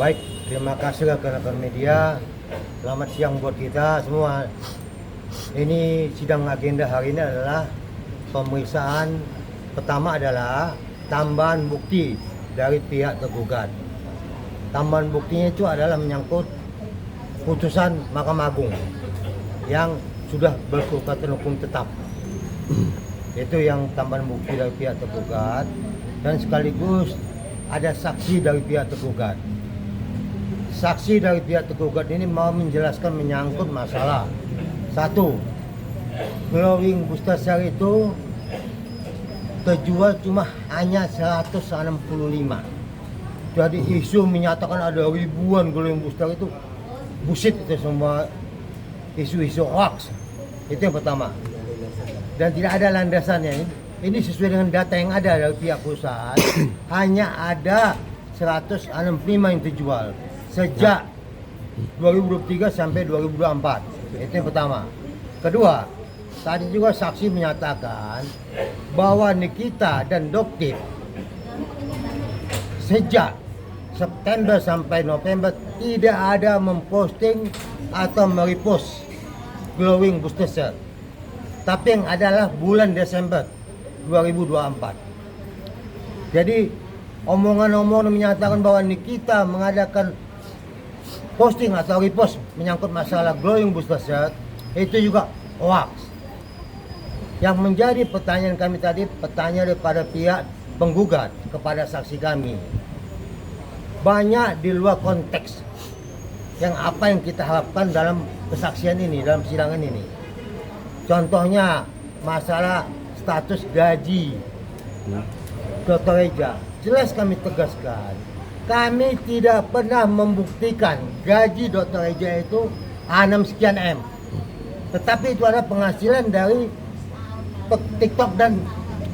Baik, terima kasih rekan-rekan media. Selamat siang buat kita semua. Ini sidang agenda hari ini adalah pemeriksaan pertama adalah tambahan bukti dari pihak tergugat. Tambahan buktinya itu adalah menyangkut putusan Mahkamah Agung yang sudah berkekuatan hukum tetap. Itu yang tambahan bukti dari pihak tergugat, dan sekaligus ada saksi dari pihak tergugat. Saksi dari pihak tergugat ini mau menjelaskan menyangkut masalah satu, glowing booster cell itu terjual cuma hanya 165. Jadi isu menyatakan ada ribuan glowing booster itu bullshit, itu semua isu-isu hoax. Itu yang pertama. Dan tidak ada landasannya. Ini sesuai dengan data yang ada dari pihak perusahaan. Hanya ada 165 yang terjual sejak 2023 sampai 2024. Itu yang pertama. Kedua, tadi juga saksi menyatakan bahwa Nikita dan Doktif sejak September sampai November tidak ada memposting atau merepost glowing booster cell. Tapi yang adalah bulan Desember 2024. Jadi omongan-omongan menyatakan bahwa Nikita mengadakan posting atau repost menyangkut masalah glowing booster cell itu juga hoax. Yang menjadi pertanyaan kami tadi, pertanyaan daripada pihak penggugat kepada saksi kami, banyak di luar konteks yang apa yang kita harapkan dalam kesaksian ini, dalam persidangan ini. Contohnya masalah status gaji Dr. Reja. Jelas kami tegaskan, kami tidak pernah membuktikan gaji Dr. Reja itu 6 sekian M. Tetapi itu adalah penghasilan dari TikTok dan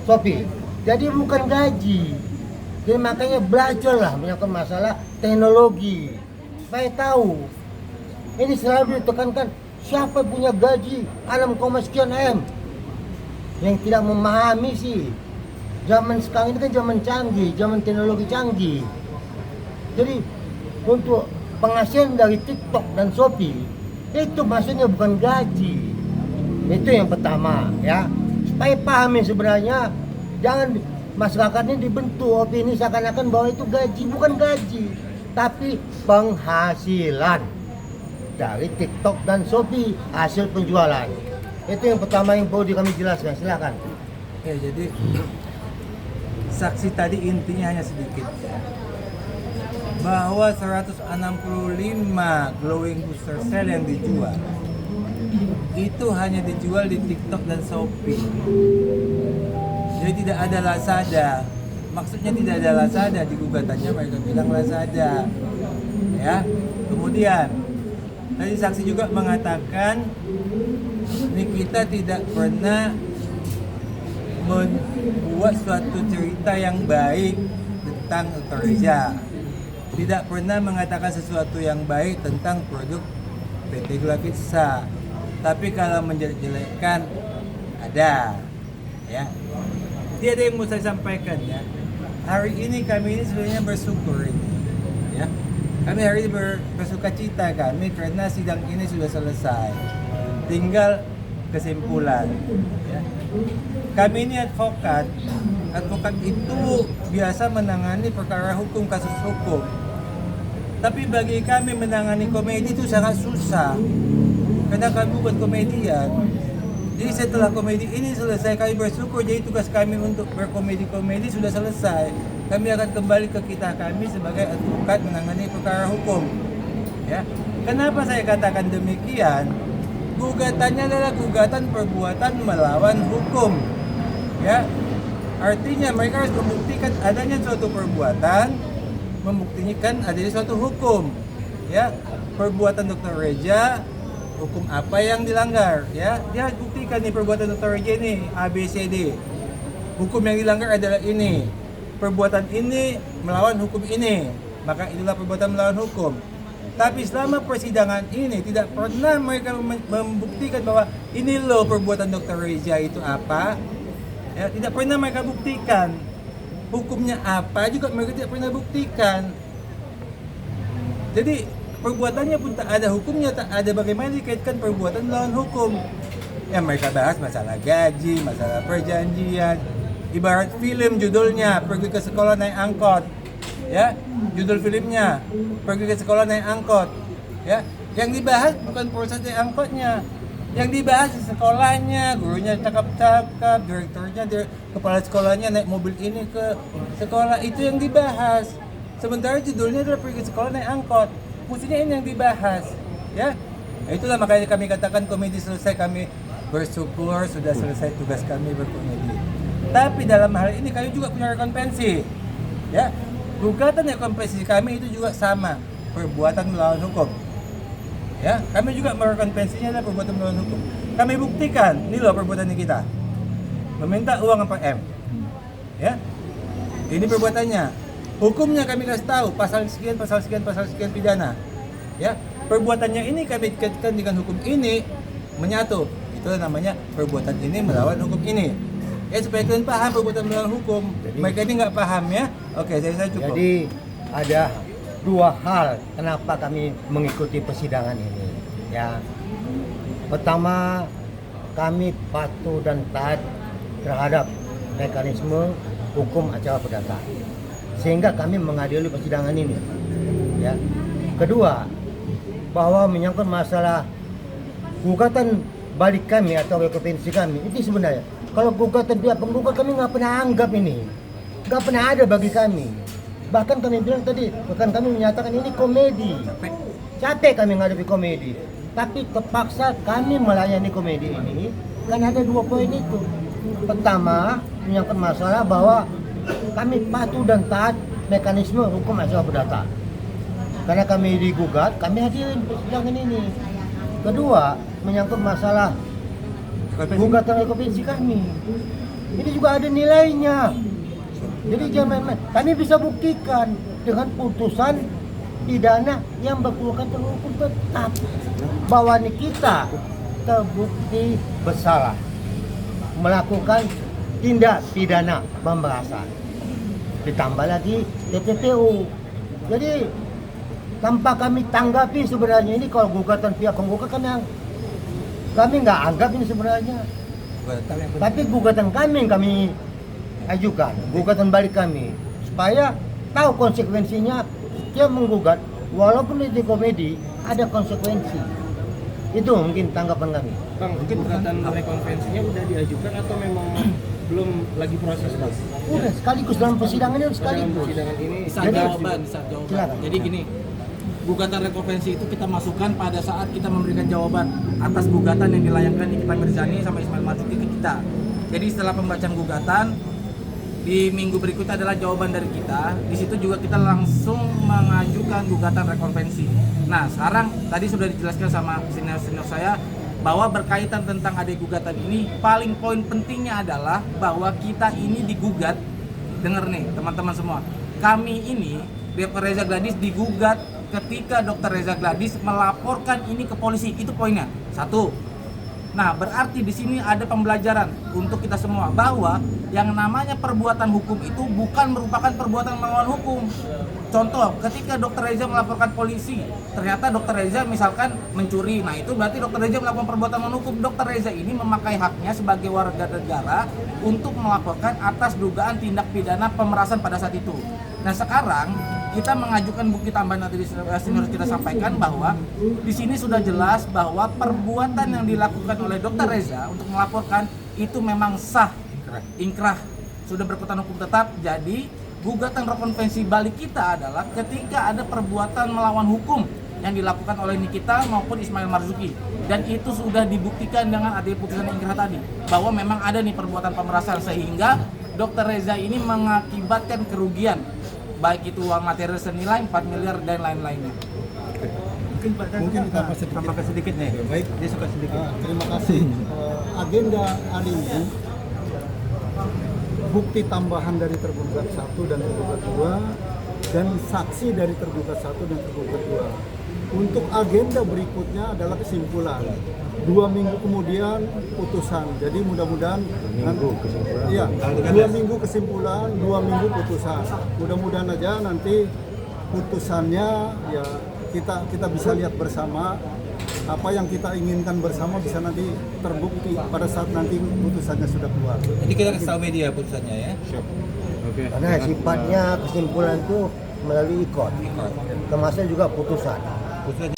Shopee. Jadi bukan gaji. Jadi makanya belajarlah menyangkut masalah teknologi. Supaya tahu. Ini selalu ditekankan, siapa punya gaji 6, sekian M. Yang tidak memahami sih. Zaman sekarang ini kan zaman canggih, zaman teknologi canggih. Jadi untuk penghasilan dari TikTok dan Shopee itu maksudnya bukan gaji. Itu yang pertama ya. Supaya pahami sebenarnya, jangan masyarakat ini dibentuk opini seakan-akan bahwa itu gaji, bukan gaji, tapi penghasilan dari TikTok dan Shopee, hasil penjualan. Itu yang pertama yang perlu kami jelaskan. Silakan. Ya, jadi saksi tadi intinya hanya sedikit ya, bahwa 165 glowing booster cell yang dijual itu hanya dijual di TikTok dan Shopee. Jadi tidak ada Lazada. Maksudnya tidak ada Lazada, di gugatannya mereka bilang Lazada. Ya. Kemudian tadi saksi juga mengatakan Nikita tidak pernah membuat suatu cerita yang baik tentang Dr. Reja. Tidak pernah mengatakan sesuatu yang baik tentang produk PT Gula Pizza. Tapi kalau menjelek-jelekkan ada, ya. Tiada yang mau saya sampaikan ya. Hari ini kami ini sebenarnya bersyukur ini, ya. Kami hari ini bersuka cita kami karena sidang ini sudah selesai. Tinggal kesimpulan, ya. Kami ini advokat. Advokat itu biasa menangani perkara hukum, kasus hukum. Tapi bagi kami menangani komedi itu sangat susah. Karena kami bukan komedian. Jadi setelah komedi ini selesai, kami bersyukur. Jadi tugas kami untuk berkomedi-komedi sudah selesai. Kami akan kembali ke kita kami sebagai advokat menangani perkara hukum. Ya. Kenapa saya katakan demikian? Gugatannya adalah gugatan perbuatan melawan hukum. Ya. Artinya mereka harus membuktikan adanya suatu perbuatan, membuktikan adanya suatu hukum. Ya. Perbuatan Dr. Reja, hukum apa yang dilanggar, ya? Dia buktikan nih perbuatan Dr. Reja ini ABCD. Hukum yang dilanggar adalah ini. Perbuatan ini melawan hukum ini. Maka itulah perbuatan melawan hukum. Tapi selama persidangan ini tidak pernah mereka membuktikan bahwa ini loh perbuatan Dr. Reja itu apa. Ya, tidak pernah mereka buktikan. Hukumnya apa juga mereka tidak pernah buktikan. Jadi perbuatannya pun tak ada hukumnya, tak ada bagaimana dikaitkan perbuatan melawan hukum. Yang mereka bahas masalah gaji, masalah perjanjian. Ibarat film judulnya, pergi ke sekolah naik angkot. Ya, judul filmnya, pergi ke sekolah naik angkot. Ya, yang dibahas bukan proses naik angkotnya. Yang dibahas di sekolahnya, gurunya cakap-cakap, direkturnya, kepala sekolahnya naik mobil ini ke sekolah, itu yang dibahas. Sementara judulnya adalah pergi ke sekolah naik angkot. Mestinya ini yang dibahas, ya. Nah, itulah makanya kami katakan komedi selesai, kami bersyukur sudah selesai tugas kami berkomedi. Tapi dalam hal ini kami juga punya rekompensi, ya. Gugatan rekompensi kami itu juga sama, perbuatan melawan hukum. Ya, kami juga merekompensinya adalah perbuatan melawan hukum. Kami buktikan, ini loh perbuatan kita. Meminta uang 4M. Ya. Ini perbuatannya. Hukumnya kami kasih tahu, pasal sekian, pasal sekian, pasal sekian pidana. Ya. Perbuatannya ini kami kaitkan dengan hukum ini menyatu. Itu namanya perbuatan ini melawan hukum ini. Ya, supaya kalian paham perbuatan melawan hukum. Mereka ini nggak paham ya. Oke, saya cukup. Jadi ada dua hal kenapa kami mengikuti persidangan ini. Ya, pertama, kami patuh dan taat terhadap mekanisme hukum acara perdata, sehingga kami mengadili persidangan ini. Ya, kedua, bahwa menyangkut masalah gugatan balik kami atau rekompensi kami, itu sebenarnya kalau gugatan pihak penggugat kami nggak pernah anggap ini, nggak pernah ada bagi kami. Bahkan kami bilang tadi, bahkan kami menyatakan ini komedi. Capek kami menghadapi komedi. Tapi terpaksa kami melayani komedi ini karena ada dua poin itu. Pertama, menyangkut masalah bahwa kami patuh dan taat mekanisme hukum acara perdata. Karena kami digugat, kami hadirin persidangan ini. Kedua, menyangkut masalah gugatan rekompensi kami. Ini juga ada nilainya. Jadi jangan main-main. Kami bisa buktikan dengan putusan pidana yang berkeluarkan terhukum tetap bahwa kita terbukti bersalah melakukan tindak pidana pemerasan. Ditambah lagi TPPU. Jadi tanpa kami tanggapi sebenarnya ini kalau gugatan pihak penggugat kami nggak anggap ini sebenarnya. Tapi gugatan kami yang kami ajukan, gugatan balik kami supaya tahu konsekuensinya setiap menggugat walaupun itu komedi ada konsekuensi. Itu mungkin tanggapan kami. Bang, mungkin gugatan rekonvensinya udah diajukan atau memang belum lagi proses, Bang? Udah sekaligus dalam persidangan ini Dalam sekaligus. persidangan ini Saat jawaban. Silakan. Jadi gini, gugatan rekonvensi itu kita masukkan pada saat kita memberikan jawaban atas gugatan yang dilayangkan Nikita Mirzani sama Ismail Marzuki ke kita. Jadi setelah pembacaan gugatan, di minggu berikutnya adalah jawaban dari kita. Di situ juga kita langsung mengajukan gugatan rekonvensi. Nah, sekarang tadi sudah dijelaskan sama senior-senior saya bahwa berkaitan tentang adik gugatan ini, paling poin pentingnya adalah bahwa kita ini digugat. Dengar nih teman-teman semua, kami ini Dr. Reza Gladys digugat ketika Dr. Reza Gladys melaporkan ini ke polisi. Itu poinnya. Satu. Nah, berarti di sini ada pembelajaran untuk kita semua bahwa yang namanya perbuatan hukum itu bukan merupakan perbuatan melawan hukum. Contoh, ketika Dr. Reza melaporkan polisi, ternyata Dr. Reza misalkan mencuri. Nah, itu berarti Dr. Reza melakukan perbuatan melawan hukum. Dr. Reza ini memakai haknya sebagai warga negara untuk melaporkan atas dugaan tindak pidana pemerasan pada saat itu. Nah, sekarang kita mengajukan bukti tambahan yang tadi senior kita sampaikan bahwa di sini sudah jelas bahwa perbuatan yang dilakukan oleh Dr. Reza untuk melaporkan itu memang sah, inkrah, sudah berkekuatan hukum tetap. Jadi gugatan rekonvensi balik kita adalah ketika ada perbuatan melawan hukum yang dilakukan oleh Nikita maupun Ismail Marzuki, dan itu sudah dibuktikan dengan adanya putusan inkrah tadi bahwa memang ada nih perbuatan pemerasan sehingga Dr. Reza ini mengakibatkan kerugian baik itu uang materi senilai 4 miliar dan lain-lainnya. Mungkin tambahkan sedikit nih. Baik, dia suka sedikit. Terima kasih. Agenda hari ini bukti tambahan dari tergugat 1 dan tergugat 2 dan saksi dari tergugat 1 dan tergugat 2. Untuk agenda berikutnya adalah kesimpulan. 2 minggu kemudian putusan. Jadi mudah-mudahan 2 minggu kesimpulan, 2 minggu putusan. Mudah-mudahan aja nanti putusannya ya kita bisa lihat bersama apa yang kita inginkan bersama bisa nanti terbukti pada saat nanti putusannya sudah keluar. Jadi kita kasih tahu media putusannya ya. Oke. Karena sifatnya kesimpulan itu melalui ikon, termasuk juga putusan. Putusan